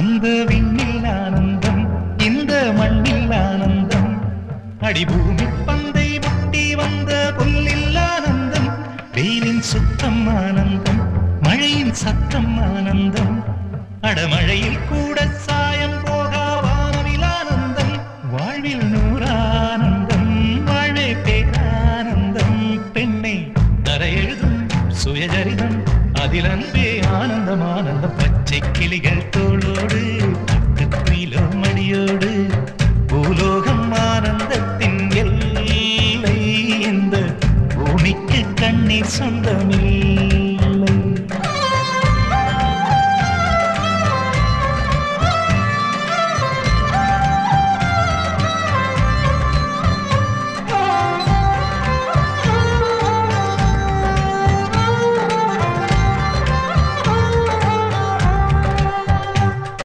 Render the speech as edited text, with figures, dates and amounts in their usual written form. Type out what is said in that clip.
அந்த விண்ணில் ஆனந்தம் இந்த மண்ணில் ஆனந்தம் அடிபூமி பந்தை முட்டி வந்த புல்லில் ஆனந்தம் வெயிலின் சுத்தம் ஆனந்தம் மழையின் சத்தம் ஆனந்தம் அடமழையில் கூட சாயம் போகா வானவில் ஆனந்தம் வாழ்வில் நூறானந்தம் வாழ்வே பேரானந்தம் பெண்ணை தரையெழுதும் சுயஜரிதம் அதில் அன்பே ஆனந்தம் ஆனந்தம் பச்சை கிளிகள்